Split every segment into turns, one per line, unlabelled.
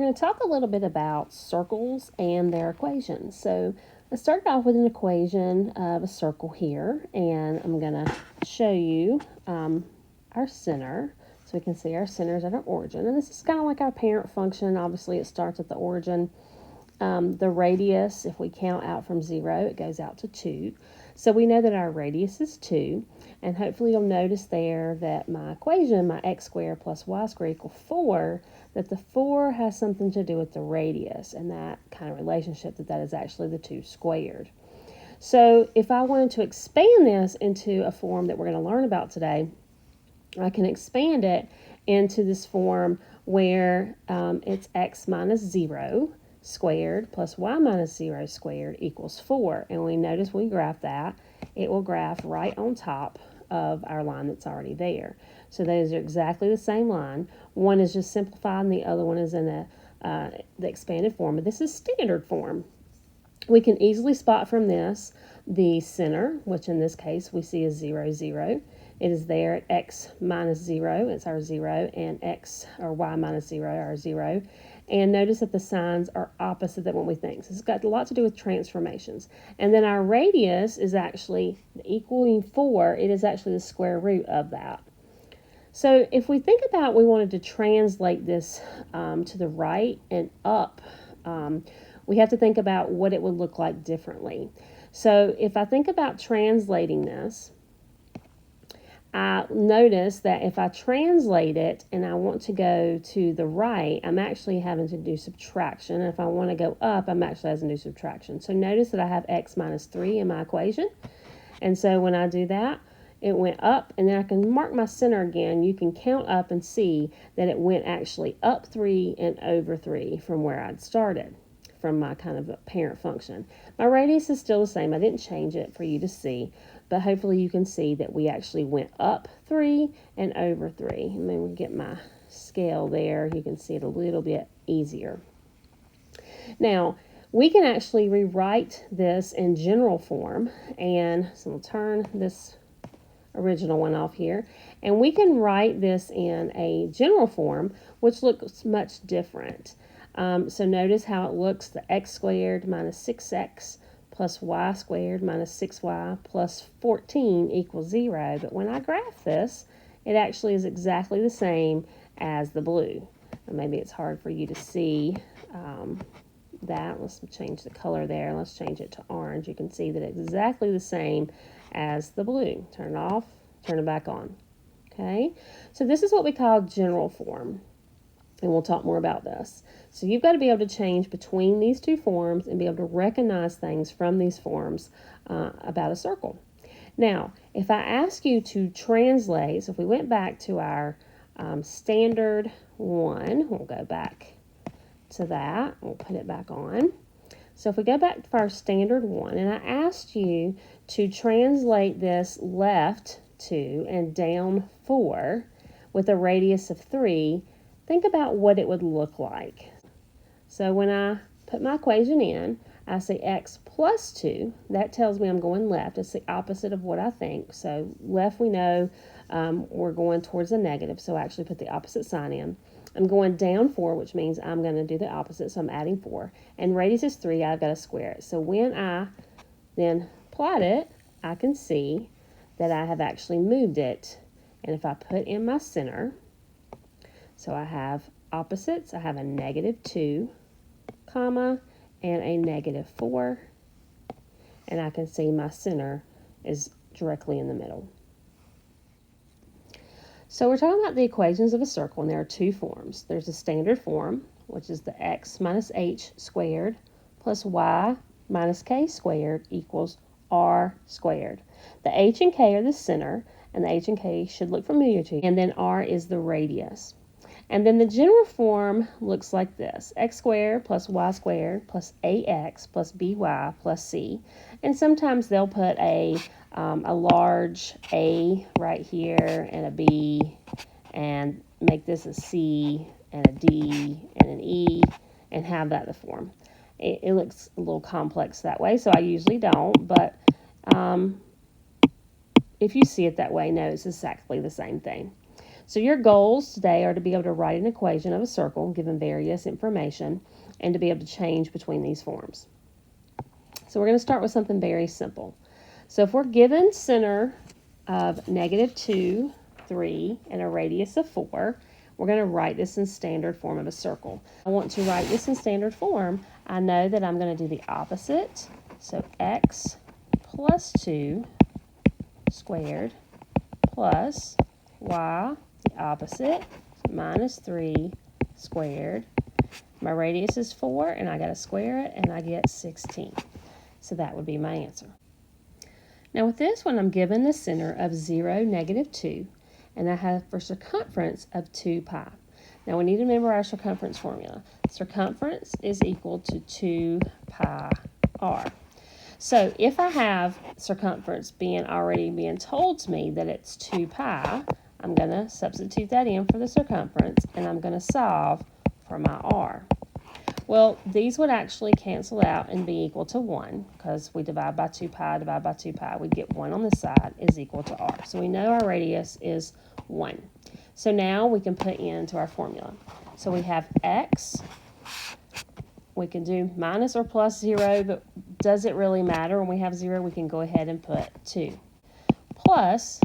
going to talk a little bit about circles and their equations. So I started off with an equation of a circle here, and I'm going to show you our center. So we can see our center is at our origin. And this is kind of like our parent function. Obviously, it starts at the origin. The radius, if we count out from 0, it goes out to 2. So we know that our radius is 2. And hopefully you'll notice there that my equation, my x squared plus y squared equals 4, that the 4 has something to do with the radius and that kind of relationship that is actually the 2 squared. So if I wanted to expand this into a form that we're going to learn about today, I can expand it into this form where it's x minus 0 squared plus y minus 0 squared equals 4. And we notice when we graph that, it will graph right on top of our line that's already there. So those are exactly the same line. One is just simplified and the other one is in the expanded form. But this is standard form. We can easily spot from this the center, which in this case we see is 0, 0. It is there at x minus 0, it's our 0, and x or y minus 0, our 0. And notice that the signs are opposite than what we think. So it's got a lot to do with transformations. And then our radius is actually equaling 4. It is actually the square root of that. So if we think about we wanted to translate this to the right and up, we have to think about what it would look like differently. So if I think about translating this, I notice that if I translate it and I want to go to the right, I'm actually having to do subtraction. And if I want to go up, I'm actually having to do subtraction. So notice that I have x minus 3 in my equation. And so when I do that, it went up, and then I can mark my center again. You can count up and see that it went actually up 3 and over 3 from where I'd started, from my kind of parent function. My radius is still the same. I didn't change it for you to see. But hopefully you can see that we actually went up 3 and over 3. And then we get my scale there. You can see it a little bit easier. Now, we can actually rewrite this in general form. And so we'll turn this original one off here. And we can write this in a general form, which looks much different. So notice how it looks, the x squared minus 6x plus y squared minus 6y plus 14 equals 0. But when I graph this, it actually is exactly the same as the blue. And maybe it's hard for you to see that. Let's change the color there. Let's change it to orange. You can see that it's exactly the same as the blue. Turn it off, turn it back on. Okay, so this is what we call general form. And we'll talk more about this. So you've got to be able to change between these two forms and be able to recognize things from these forms about a circle. Now, if I ask you to translate, so if we went back to our standard one, we'll go back to that. We'll put it back on. So if we go back to our standard one, and I asked you to translate this left 2 and down 4 with a radius of 3, think about what it would look like. So when I put my equation in, I say x plus 2. That tells me I'm going left. It's the opposite of what I think. So left, we know we're going towards a negative, so I actually put the opposite sign in. I'm going down 4, which means I'm going to do the opposite, so I'm adding 4. And radius is 3, I've got to square it. So when I then plot it, I can see that I have actually moved it. And if I put in my center, so I have opposites. I have a negative 2, comma, and a negative 4. And I can see my center is directly in the middle. So we're talking about the equations of a circle, and there are two forms. There's the standard form, which is the x minus h squared plus y minus k squared equals r squared. The h and k are the center, and the h and k should look familiar to you. And then r is the radius. And then the general form looks like this: x squared plus y squared plus ax plus by plus c. And sometimes they'll put a large A right here and a B and make this a C and a D and an E and have that the form. It looks a little complex that way, so I usually don't, but if you see it that way, no, it's exactly the same thing. So your goals today are to be able to write an equation of a circle given various information and to be able to change between these forms. So we're going to start with something very simple. So if we're given center of -2, 3, and a radius of 4, we're going to write this in standard form of a circle. I want to write this in standard form. I know that I'm going to do the opposite. So x plus 2 squared plus y, the opposite, minus 3 squared. My radius is 4, and I got to square it, and I get 16. So that would be my answer. Now with this one, I'm given the center of 0, -2, and I have for circumference of 2 pi. Now we need to remember our circumference formula. Circumference is equal to 2 pi r. So if I have circumference already being told to me that it's 2 pi, I'm going to substitute that in for the circumference, and I'm going to solve for my r. Well, these would actually cancel out and be equal to 1, because we divide by 2 pi, divide by 2 pi. We get 1 on this side is equal to r. So we know our radius is 1. So now we can put into our formula. So we have x. We can do minus or plus 0, but does it really matter? When we have 0, we can go ahead and put 2. Plus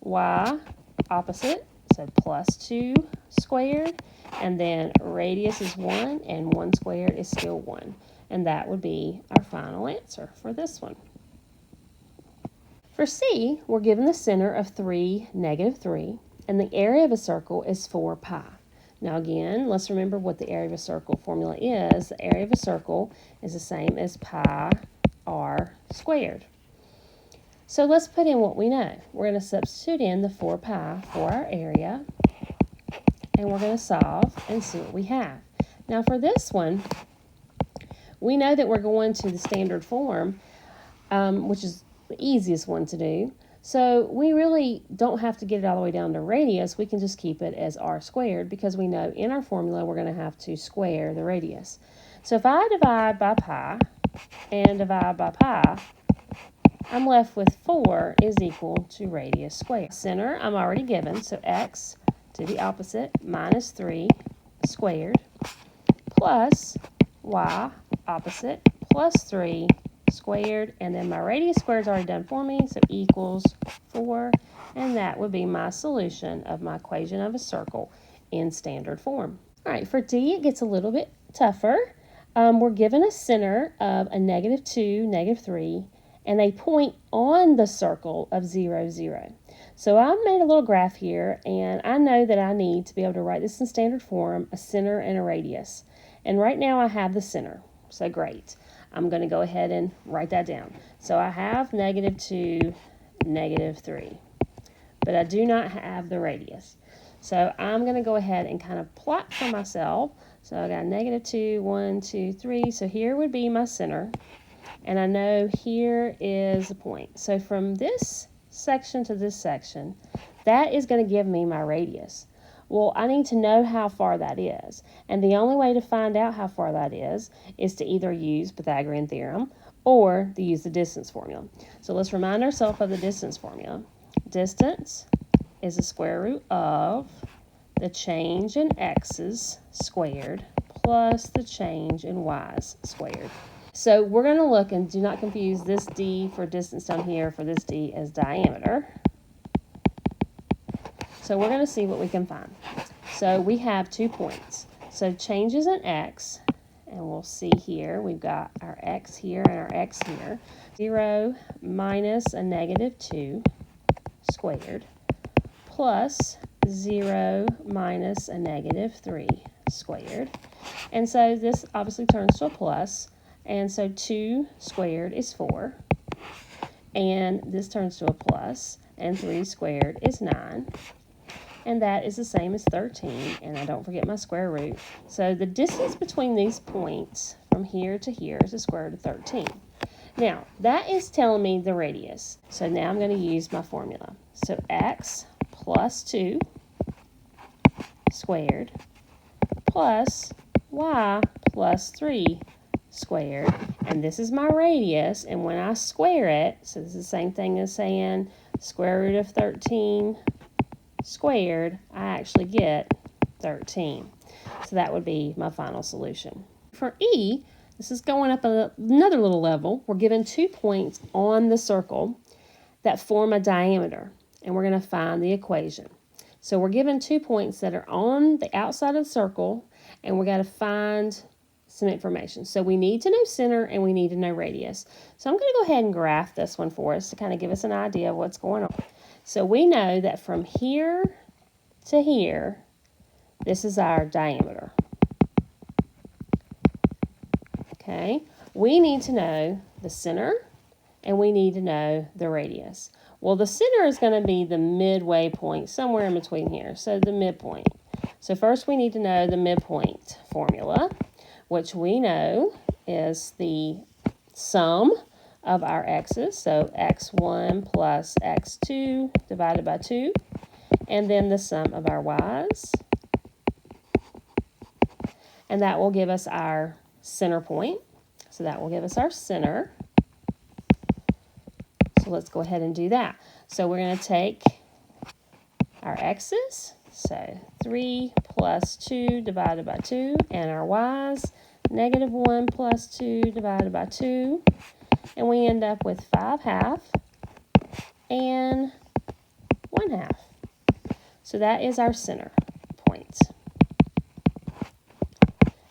y, opposite, so plus 2 squared. And then radius is 1, and 1 squared is still 1. And that would be our final answer for this one. For C, we're given the center of 3, -3, and the area of a circle is 4 pi. Now again, let's remember what the area of a circle formula is. The area of a circle is the same as pi r squared. So let's put in what we know. We're going to substitute in the 4 pi for our area, and we're going to solve and see what we have. Now for this one, we know that we're going to the standard form, which is the easiest one to do. So we really don't have to get it all the way down to radius. We can just keep it as r squared, because we know in our formula we're going to have to square the radius. So if I divide by pi and divide by pi, I'm left with 4 is equal to radius squared. Center I'm already given, so x to the opposite, minus 3 squared, plus y, opposite, plus 3 squared, and then my radius squared is already done for me, so equals 4, and that would be my solution of my equation of a circle in standard form. All right, for D, it gets a little bit tougher. We're given a center of a -2, -3, and a point on the circle of 0, 0. So I've made a little graph here, and I know that I need to be able to write this in standard form, a center and a radius. And right now I have the center, so great. I'm going to go ahead and write that down. So I have -2, -3, but I do not have the radius. So I'm going to go ahead and kind of plot for myself. So I got -2, 1, 2, 3. So here would be my center. And I know here is the point. So from this section to this section, that is going to give me my radius. Well, I need to know how far that is. And the only way to find out how far that is to either use Pythagorean theorem or to use the distance formula. So let's remind ourselves of the distance formula. Distance is the square root of the change in x's squared plus the change in y's squared. So we're going to look, and do not confuse this d for distance down here for this d as diameter. So we're going to see what we can find. So we have 2 points. So changes in x, and we'll see here, we've got our x here and our x here. 0 minus a -2 squared plus 0 minus a -3 squared. And so this obviously turns to a plus. And so 2 squared is 4, and this turns to a plus, and 3 squared is 9, and that is the same as 13, and I don't forget my square root. So the distance between these points from here to here is the square root of 13. Now, that is telling me the radius. So now I'm going to use my formula. So x plus 2 squared plus y plus 3 squared, and this is my radius, and when I square it, so this is the same thing as saying square root of 13 squared, I actually get 13. So that would be my final solution. For E, this is going up another little level. We're given 2 points on the circle that form a diameter, and we're going to find the equation. So we're given 2 points that are on the outside of the circle, and we got to find some information. So we need to know center and we need to know radius. So I'm going to go ahead and graph this one for us to kind of give us an idea of what's going on. So we know that from here to here, this is our diameter. Okay, we need to know the center and we need to know the radius. Well, the center is going to be the midway point, somewhere in between here, so the midpoint. So first we need to know the midpoint formula, which we know is the sum of our x's, so x1 plus x2 divided by 2, and then the sum of our y's. And that will give us our center point. So that will give us our center. So let's go ahead and do that. So we're going to take our x's, so 3 plus 2 divided by 2, and our y's, -1 plus 2 divided by 2, and we end up with 5/2 and 1/2. So that is our center point.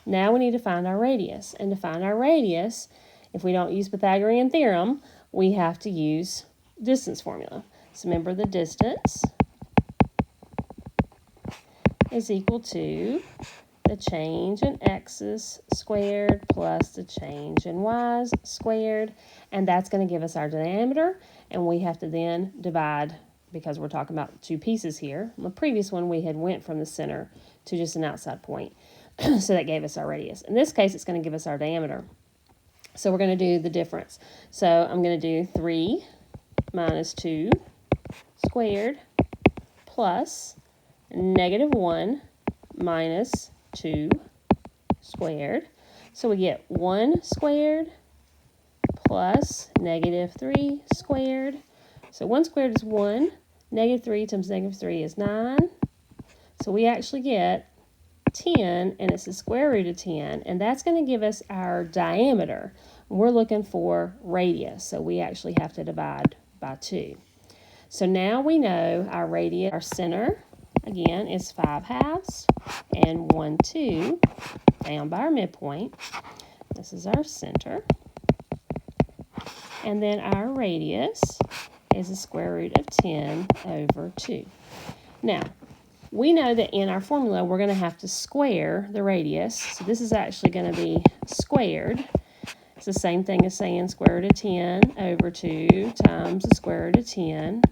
Now we need to find our radius, and to find our radius, if we don't use Pythagorean theorem, we have to use distance formula. So remember, the distance is equal to the change in x's squared plus the change in y's squared, and that's going to give us our diameter, and we have to then divide, because we're talking about 2 pieces here. In the previous one, we had went from the center to just an outside point, so that gave us our radius. In this case, it's going to give us our diameter. So we're going to do the difference. So I'm going to do 3 minus 2 squared plus -1 minus 2 squared. So we get 1 squared plus -3 squared. So 1 squared is 1. -3 times -3 is 9. So we actually get 10, and it's the square root of 10, and that's going to give us our diameter. We're looking for radius, so we actually have to divide by 2. So now we know our radius, our center, again, is 5/2 and 1/2 down by our midpoint. This is our center. And then our radius is the square root of 10 over 2. Now, we know that in our formula, we're going to have to square the radius. So this is actually going to be squared. It's the same thing as saying square root of 10 over 2 times the square root of 10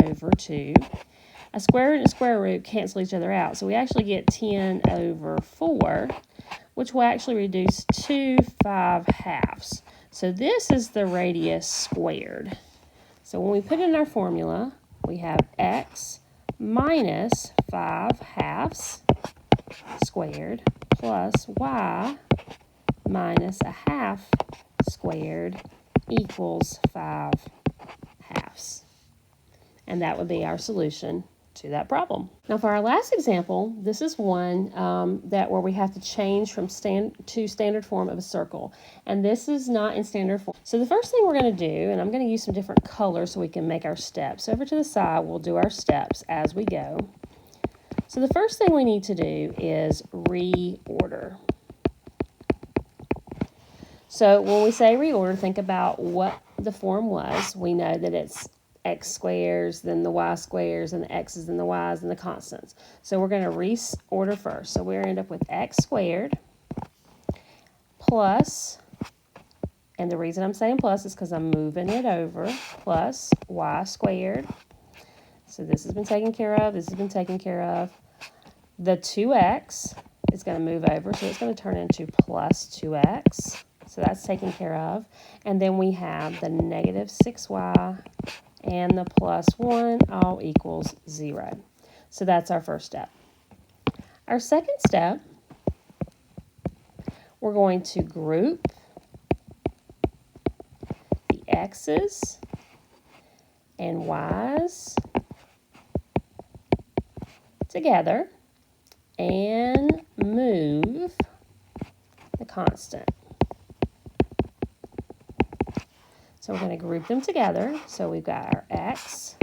over 2. A square root and a square root cancel each other out. So we actually get 10 over 4, which will actually reduce to 5/2. So this is the radius squared. So when we put in our formula, we have x minus 5/2 squared plus y minus 1/2 squared equals 5/2. And that would be our solution to that problem. Now for our last example, this is one where we have to change from standard form of a circle. And this is not in standard form. So the first thing we're going to do, and I'm going to use some different colors so we can make our steps. Over to the side, we'll do our steps as we go. So the first thing we need to do is reorder. So when we say reorder, think about what the form was. We know that it's x squares, then the y squares, and the x's and the y's and the constants. So we're going to reorder first. So we're going to end up with x squared plus, and the reason I'm saying plus is because I'm moving it over, plus y squared. So this has been taken care of. This has been taken care of. The 2x is going to move over, so it's going to turn into plus 2x. So that's taken care of. And then we have the -6y and the +1 all equals 0. So that's our first step. Our second step, we're going to group the x's and y's together and move the constant. So we're going to group them together. So we've got our x,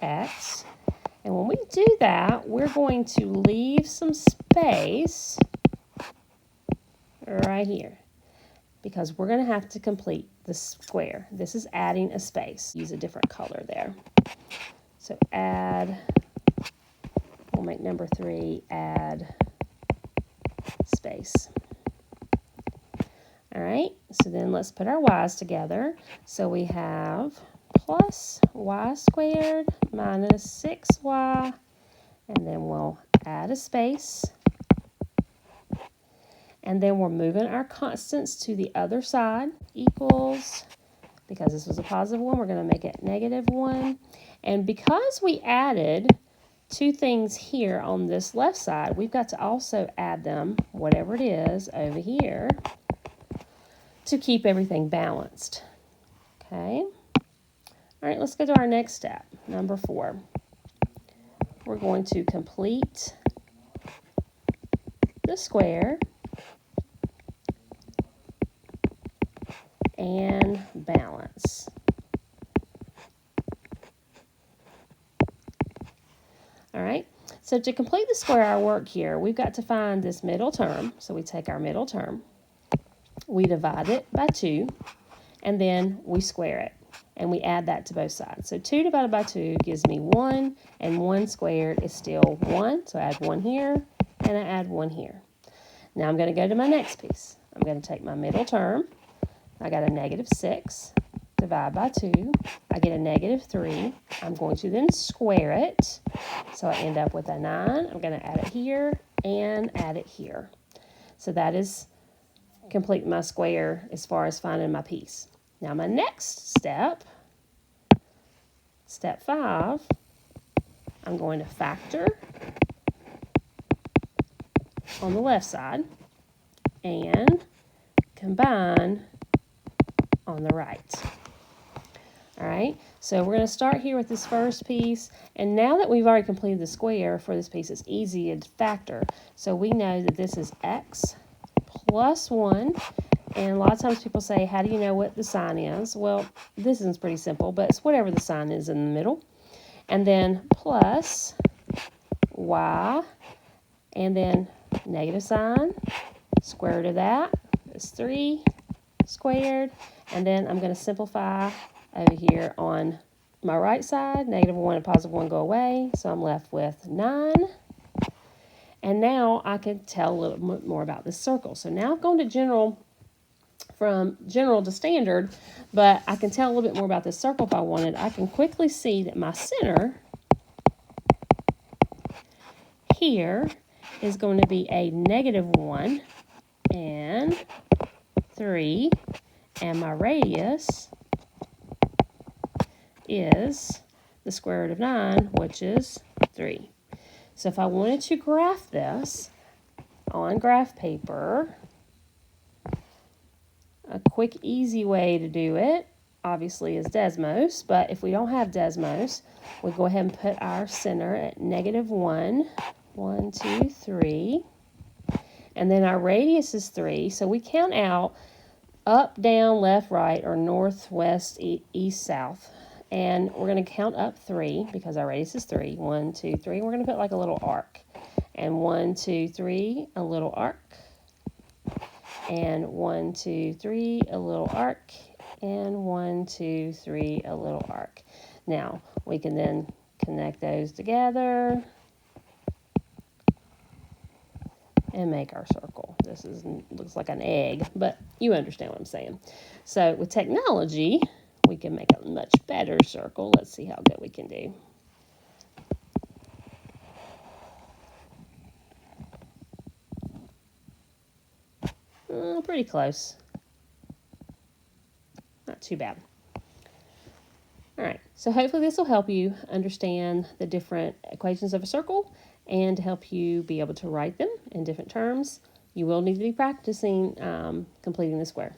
x. And when we do that, we're going to leave some space right here because we're going to have to complete the square. This is adding a space. Use a different color there. So add, we'll make number 3, add space. All right, so then let's put our y's together. So we have plus y squared minus 6y, and then we'll add a space. And then we're moving our constants to the other side, equals, because this was a positive 1, we're going to make it negative 1. And because we added 2 things here on this left side, we've got to also add them, whatever it is, over here, to keep everything balanced. Okay? All right, let's go to our next step, number 4. We're going to complete the square and balance. All right, so to complete the square, our work here, we've got to find this middle term. So we take our middle term, we divide it by 2, and then we square it. And we add that to both sides. So 2 divided by 2 gives me 1, and 1 squared is still 1. So I add 1 here, and I add 1 here. Now I'm going to go to my next piece. I'm going to take my middle term. I got a negative 6. Divide by 2. I get a negative 3. I'm going to then square it. So I end up with a 9. I'm going to add it here and add it here. So that is complete my square as far as finding my piece. Now my next step, step 5, I'm going to factor on the left side and combine on the right. All right, so we're going to start here with this first piece, and now that we've already completed the square for this piece, it's easy to factor. So we know that this is x plus 1, and a lot of times people say, how do you know what the sign is? Well, this is pretty simple, but it's whatever the sign is in the middle. And then plus y, and then negative sign, square root of that is 3 squared, and then I'm going to simplify over here on my right side. Negative 1 and positive 1 go away, so I'm left with 9. And now I can tell a little bit more about this circle. So now I've gone to general, from general to standard, but I can tell a little bit more about this circle if I wanted. I can quickly see that my center here is going to be a negative 1 and 3, and my radius is the square root of 9, which is 3. So if I wanted to graph this on graph paper, a quick, easy way to do it, obviously, is Desmos. But if we don't have Desmos, we go ahead and put our center at negative 1, 1, 2, 3. And then our radius is 3. So we count out up, down, left, right, or north, west, east, south. And we're going to count up 3 because our radius is 3. 1, 2, 3. We're going to put like a little arc. And 1, 2, 3, a little arc. And 1, 2, 3, a little arc. And 1, 2, 3, a little arc. Now, we can then connect those together and make our circle. This looks like an egg, but you understand what I'm saying. So with technology, we can make a much better circle. Let's see how good we can do. Pretty close. Not too bad. All right, so hopefully this will help you understand the different equations of a circle and to help you be able to write them in different terms. You will need to be practicing completing the square.